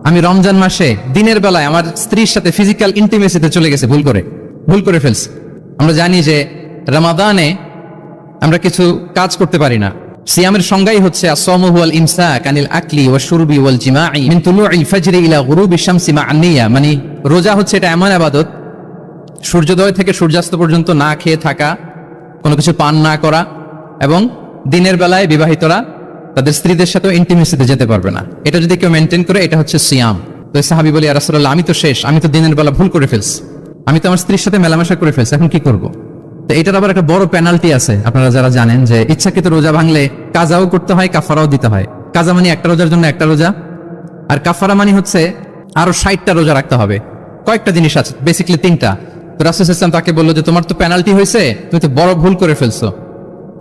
আমি রমজান মাসে দিনের বেলায় আমার স্ত্রীর সাথে ফিজিক্যাল ইন্টিমেসিতে চলে গেছে ভুল করে ফেলছি। আমরা জানি যে রমাদানে আমরা কিছু কাজ করতে পারি না। সিয়ামের সংজ্ঞাই হচ্ছে আসসামু হুয়াল ইমসাক আনিল আকলি ওয়াশ শুরবি ওয়াল জিমাই মিন তুলুইল ফাজরি ইলা গুরুবিশ শামসি মা আন-নিয়া। মানে রোজা হচ্ছে এটা এমন ইবাদত, সূর্যোদয় থেকে সূর্যাস্ত পর্যন্ত না খেয়ে থাকা, কোনো কিছু পান না করা, এবং দিনের বেলায় বিবাহিতরা তাদের স্ত্রীদের সাথে ইন্টিমেসিতে যেতে পারবে না। এটা যদি কেউ মেনটেন করে এটা হচ্ছে সিয়াম। তো সাহাবী বলি, ইয়া রাসূলুল্লাহ, আমি তো শেষ, আমি তো দিনের বেলা ভুল করে ফেলছি, আমি তো আমার স্ত্রীর সাথে মেলামেশা করে ফেলছি, এখন কি করব? তো এটার আবার একটা বড় পেনাল্টি আছে। আপনারা যারা জানেন যে ইচ্ছাকৃত রোজা ভাঙলে কাজাও করতে হয়, কাফারাও দিতে হয়। কাজা মানে একটা রোজার জন্য একটা রোজা, আর কাফারা মানে হচ্ছে আরো 60টা রোজা রাখতে হবে। কয়েকটা জিনিস আছে, বেসিক্যালি 3টা। তো রাসূল সাল্লাল্লাহু আলাইহি ওয়াসাল্লাম তাকে বললো যে তোমার তো পেনাল্টি হয়েছে, তুমি তো বড় ভুল করে ফেলছো,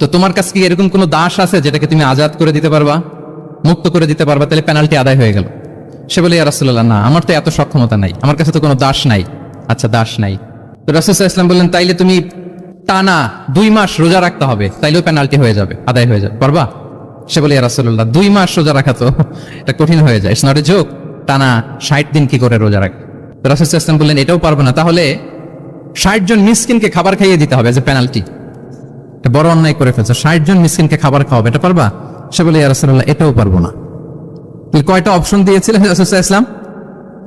তো তোমার কাছে কি এরকম কোনো দাস আছে যেটাকে তুমি আজাদ করে দিতে পারবা, মুক্ত করে দিতে পারবা, তাহলে পেনাল্টি আদায় হয়ে গেল। সে বলে, ইয়া রাসূলুল্লাহ, না, আমার তো এত সক্ষমতা নাই, আমার কাছে তো কোনো দাস নাই। আচ্ছা, দাস নাই। তো রাসূল সাল্লাল্লাহু আলাইহি ওয়াসাল্লাম বললেন, তাইলে তুমি টানা 2 মাস রোজা রাখতে হবে, তাইলেও পেনাল্টি হয়ে যাবে, আদায় হয়ে যাবে, পারবা? সে বলে, ইয়া রাসূলুল্লাহ, 2 মাস রোজা রাখা তো এটা কঠিন হয়ে যায়, ইটস নট এ জোক, টানা 60 দিন কি করে রোজা রাখবে? তো রাসূল সাল্লাল্লাহু আলাইহি ওয়াসাল্লাম বললেন, এটাও পারবো না, তাহলে 60 জন মিসকিনকে খাবার খাইয়ে দিতে হবে এজ এ পেনাল্টি। বড় অন্যায় করে ফেলছো, 60 জন মিসকিনকে খাবার খাওয়াবে, এটা পারবা? সে বলে, ইয়া রাসূলুল্লাহ, এটাও পারবো না। কয়টা অপশন দিয়েছিলেন রাসূল সাল্লাল্লাহু আলাইহি ওয়াসাল্লাম?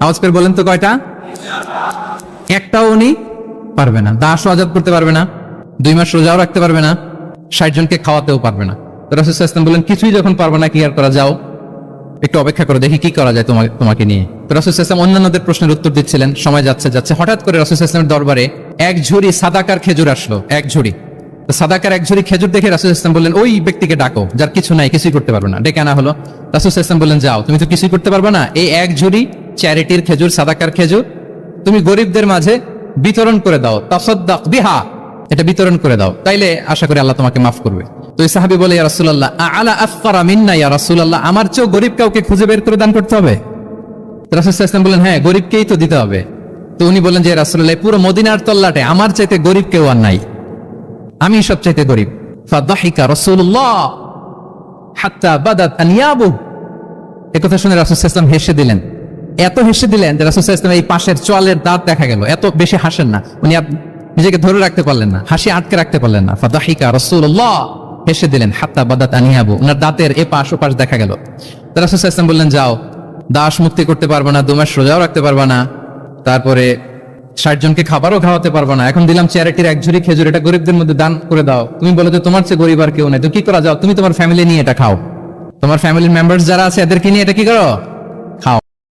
আওয়াজ করে বলেন তো কয়টা? একটাও উনি পারবে না। দাসও আজাদ করতে পারবে না, 2 মাস রোজাও রাখতে পারবে না, 60 জনকে খাওয়াতেও পারবে না। তো রাসূল সাল্লাল্লাহু আলাইহি ওয়াসাল্লাম বললেন, কিছুই যখন পারবে না, কি আর করা, যাও একটু অপেক্ষা করে দেখি কি করা যায় তোমাকে নিয়ে। তো রাসূল সাল্লাল্লাহু আলাইহি ওয়াসাল্লাম অন্যান্যদের প্রশ্নের উত্তর দিচ্ছিলেন, সময় যাচ্ছে হঠাৎ করে রাসূল সাল্লাল্লাহু আলাইহি ওয়াসাল্লামের দরবারে এক ঝুড়ি সাদাকার খেজুর আসলো, এক ঝুড়ি। তো সাদাকার এক ঝুড়ি খেজুর দেখে রাসূল সাল্লাল্লাহু আলাইহি ওয়াসাল্লাম বললেন, ওই ব্যক্তিকে ডাকো যার কিছু নাই, কিছুই করতে পারবে না। ডেকে আনা হলো। রাসূল সাল্লাল্লাহু আলাইহি ওয়াসাল্লাম বললেন, যাও, তুমি তো কিছুই করতে পারবে না, এই এক ঝুড়ি চ্যারিটির খেজুর, সাদাকার খেজুর, তুমি গরিবদের মাঝে বিতরণ করে দাও, তাসাদ্দাক বিহা, এটা বিতরণ করে দাও, তাইলে আশা করি আল্লাহ তোমাকে মাফ করবে। তো এই সাহাবী বলে, ইয়া রাসূলুল্লাহ, আলা আফকারা মিন্না ইয়া রাসূলুল্লাহ, আমার চেয়েও গরিব কাউকে খুঁজে বের করে দান করতে হবে? রাসূল সাল্লাল্লাহু আলাইহি ওয়াসাল্লাম বললেন, হ্যাঁ, গরিবকেই তো দিতে হবে। তো উনি বললেন যে, রাসূলুল্লাহ, পুরো মদিনার তল্লাটে আমার চাইতে গরিব কেউ আর নাই, আমি সবচাইতে গরিব। ফাদাহিকা রাসূলুল্লাহ হাত্তা বাদাত আনিয়াবু। এই কথা শুনে রাসূল সাল্লাল্লাহু আলাইহি ওয়াসাল্লাম হেসে দিলেন, এত হেসে দিলেন যে রাসূল সাল্লাল্লাহু আলাইহি ওয়াসাল্লাম এই পাশের চোয়ালের দাঁত দেখা গেল। এত বেশি হাসেন না উনি, নিজেকে ধরে রাখতে পারলেন না, হাসি আটকে রাখতে পারলেন না। ফাদাহিকা রাসূলুল্লাহ, হেসে দিলেন, হাত্তা বাদাত আনিয়াবু, ওনার দাঁতের এপাশ ওপাশ দেখা গেল। রাসূল সাল্লাল্লাহু আলাইহি ওয়াসাল্লাম বললেন, যাও, দাস মুক্তি করতে পারবে না, 2 মাস রোজাও রাখতে পারবে না, তারপরে 60 জনকে খাবারও খাওয়াতে পারবে না, এখন দিলাম চ্যারিটির এক ঝুড়ি খেজুর, এটা গরিবদের মধ্যে দান করে দাও। তুমি বলো যে তোমার চেয়ে গরিব আর কেউ নাই, তো কি করা, যাও, তুমি তোমার ফ্যামিলি নিয়ে এটা খাও, তোমার ফ্যামিলির মেম্বার্স যারা আছে এদেরকে নিয়ে এটা কি করো,